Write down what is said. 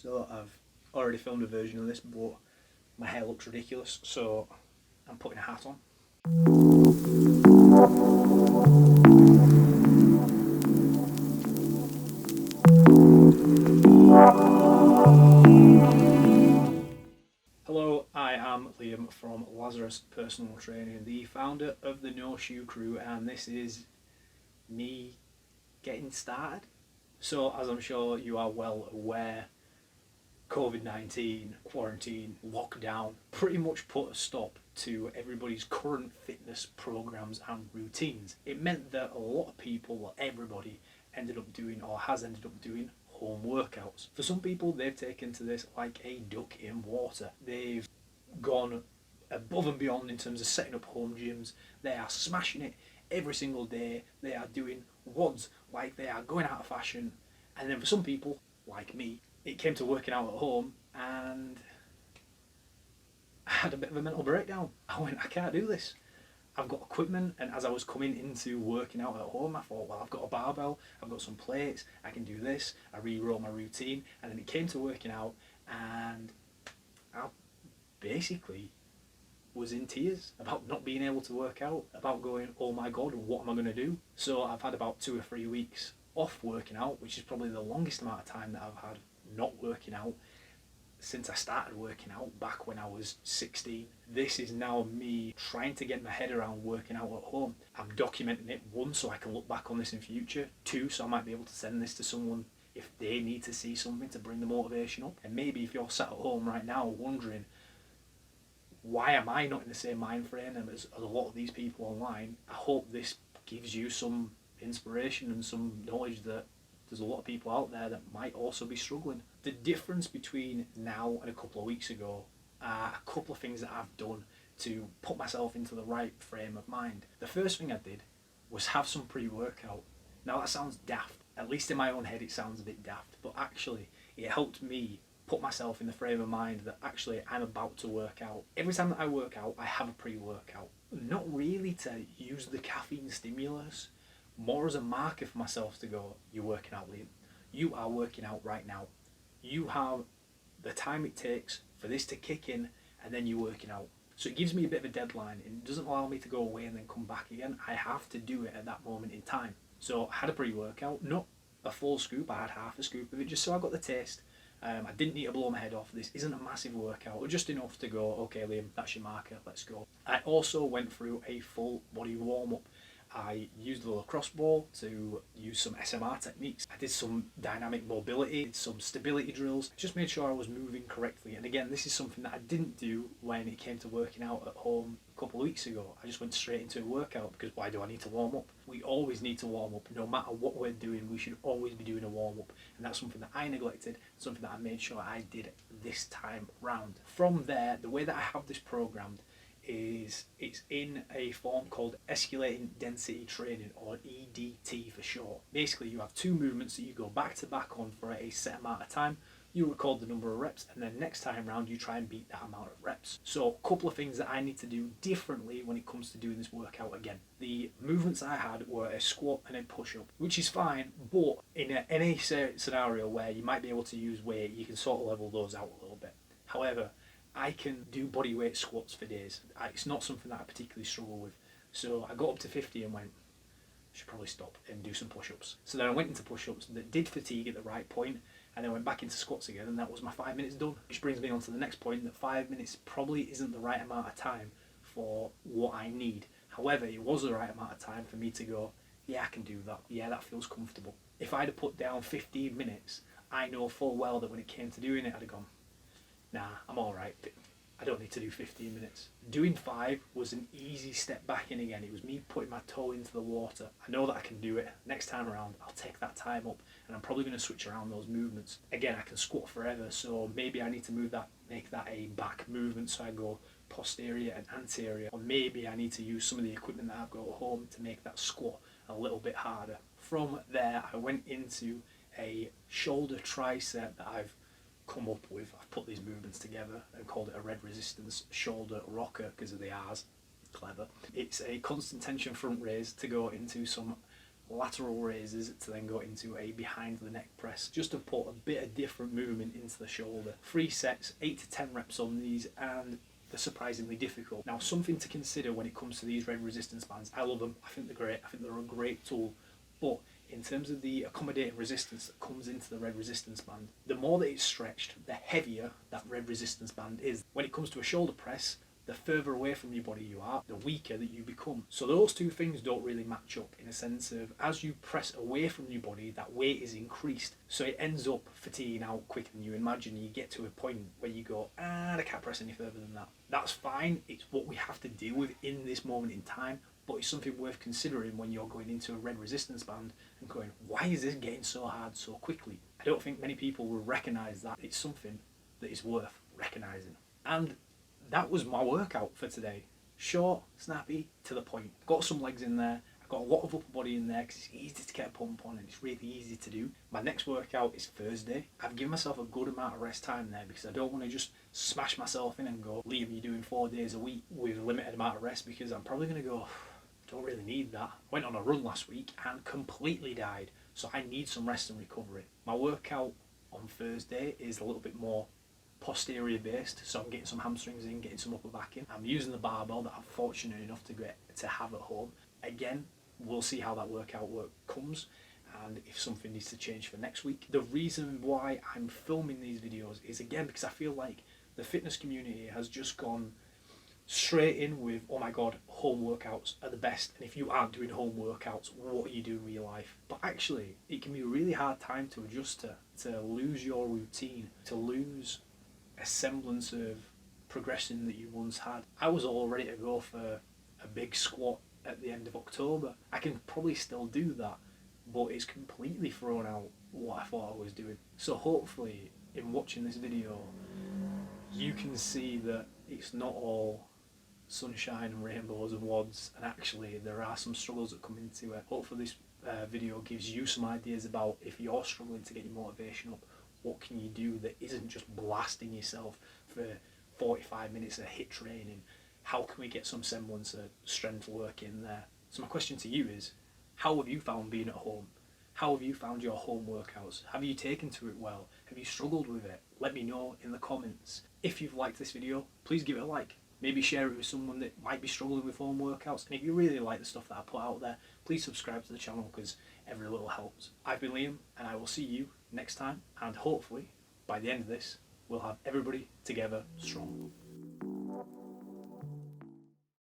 So I've already filmed a version of this, but my hair looks ridiculous, so I'm putting a hat on. Hello, I am Liam from Lazarus Personal Training, the founder of the No Shoe Crew, and this is me getting started. So, as I'm sure you are well aware, COVID-19, quarantine, lockdown pretty much put a stop to everybody's current fitness programs and routines. It meant that a lot of people, well, everybody, ended up doing or has ended up doing home workouts. For some people, they've taken to this like a duck in water. They've gone above and beyond in terms of setting up home gyms. They are smashing it every single day. They are doing WODs like they are going out of fashion. And then for some people, like me, it came to working out at home and I had a bit of a mental breakdown. I went, I can't do this. I've got equipment, and as I was coming into working out at home, I thought, well, I've got a barbell, I've got some plates, I can do this. I re-roll my routine, and then it came to working out, and I basically was in tears about not being able to work out, about going, oh my God, what am I going to do? So I've had about 2 or 3 weeks off working out, which is probably the longest amount of time that I've had not working out since I started working out back when I was 16. This is now me trying to get my head around working out at home. I'm documenting it, 1, so I can look back on this in future, 2, so I might be able to send this to someone if they need to see something to bring the motivation up. And maybe if you're sat at home right now wondering, why am I not in the same mind frame as a lot of these people online, I hope this gives you some inspiration and some knowledge that there's a lot of people out there that might also be struggling. The difference between now and a couple of weeks ago are a couple of things that I've done to put myself into the right frame of mind. The first thing I did was have some pre-workout. Now that sounds daft, at least in my own head it sounds a bit daft, but actually it helped me put myself in the frame of mind that actually I'm about to work out. Every time that I work out, I have a pre-workout. Not really to use the caffeine stimulus, more as a marker for myself to go, you're working out, Liam. You are working out right now. You have the time it takes for this to kick in, and then you're working out. So it gives me a bit of a deadline. It doesn't allow me to go away and then come back again. I have to do it at that moment in time. So I had a pre-workout, not a full scoop, I had half a scoop of it, just so I got the taste. I didn't need to blow my head off. This isn't a massive workout, but just enough to go, okay Liam, that's your marker, let's go. I also went through a full body warm-up. I used the lacrosse ball to use some SMR techniques. I did some dynamic mobility, did some stability drills, just made sure I was moving correctly. And again, this is something that I didn't do when it came to working out at home a couple of weeks ago. I just went straight into a workout because why do I need to warm up? We always need to warm up. No matter what we're doing, we should always be doing a warm up. And that's something that I neglected, something that I made sure I did this time round. From there, the way that I have this programmed is it's in a form called Escalating Density Training, or EDT for short. Basically, you have 2 movements that you go back to back on for a set amount of time. You record the number of reps, and then next time round you try and beat that amount of reps. So a couple of things that I need to do differently when it comes to doing this workout again. The movements I had were a squat and a push-up, which is fine, but in any scenario where you might be able to use weight, you can sort of level those out a little bit. However, I can do body weight squats for days. It's not something that I particularly struggle with. So I got up to 50 and went, I should probably stop and do some push-ups. So then I went into push-ups that did fatigue at the right point, and then went back into squats again, and that was my 5 minutes done. Which brings me on to the next point, that 5 minutes probably isn't the right amount of time for what I need. However, it was the right amount of time for me to go, yeah, I can do that. Yeah, that feels comfortable. If I'd have put down 15 minutes, I know full well that when it came to doing it, I'd have gone, nah, I'm all right. I don't need to do 15 minutes. Doing 5 was an easy step back in again. It was me putting my toe into the water. I know that I can do it. Next time around, I'll take that time up, and I'm probably going to switch around those movements. Again, I can squat forever, so maybe I need to make that a back movement, so I go posterior and anterior. Or maybe I need to use some of the equipment that I've got at home to make that squat a little bit harder. From there, I went into a shoulder tricep that I've come up with. I've put these movements together and called it a red resistance shoulder rocker because of the R's. Clever. It's a constant tension front raise to go into some lateral raises to then go into a behind the neck press, just to put a bit of different movement into the shoulder. 3 sets, 8 to 10 reps on these, and they're surprisingly difficult. Now, something to consider when it comes to these red resistance bands. I love them. I think they're great. I think they're a great tool. But in terms of the accommodating resistance that comes into the red resistance band, the more that it's stretched, the heavier that red resistance band is. When it comes to a shoulder press, the further away from your body you are, the weaker that you become. So those two things don't really match up, in a sense of, as you press away from your body, that weight is increased. So it ends up fatiguing out quicker than you imagine. You get to a point where you go, I can't press any further than that. That's fine. It's what we have to deal with in this moment in time. But it's something worth considering when you're going into a red resistance band and going, why is this getting so hard so quickly? I don't think many people will recognise that. It's something that is worth recognising. And that was my workout for today. Short, snappy, to the point. Got some legs in there. I got a lot of upper body in there because it's easy to get a pump on and it's really easy to do. My next workout is Thursday. I've given myself a good amount of rest time there because I don't want to just smash myself in and go, Liam, you're doing 4 days a week with a limited amount of rest, because I'm probably going to go, don't really need that. Went on a run last week and completely died, so I need some rest and recovery. My workout on Thursday is a little bit more posterior based, so I'm getting some hamstrings in, getting some upper back in. I'm using the barbell that I'm fortunate enough to have at home. Again, we'll see how that workout work comes and if something needs to change for next week. The reason why I'm filming these videos is, again, because I feel like the fitness community has just gone straight in with, oh my god, home workouts are the best, and if you aren't doing home workouts, what are you doing with your life? But actually, it can be a really hard time to adjust to lose your routine, to lose a semblance of progression that you once had. I was all ready to go for a big squat at the end of October. I can probably still do that, but it's completely thrown out what I thought I was doing. So hopefully, in watching this video, you can see that it's not all sunshine and rainbows and wads, and actually there are some struggles that come into it. Hopefully this video gives you some ideas about, if you're struggling to get your motivation up, what can you do that isn't just blasting yourself for 45 minutes of HIIT training? How can we get some semblance of strength work in there? So my question to you is, how have you found being at home? How have you found your home workouts? Have you taken to it well? Have you struggled with it? Let me know in the comments. If you've liked this video, please give it a like. Maybe share it with someone that might be struggling with home workouts. And if you really like the stuff that I put out there, please subscribe to the channel, because every little helps. I've been Liam, and I will see you next time. And hopefully, by the end of this, we'll have everybody together strong.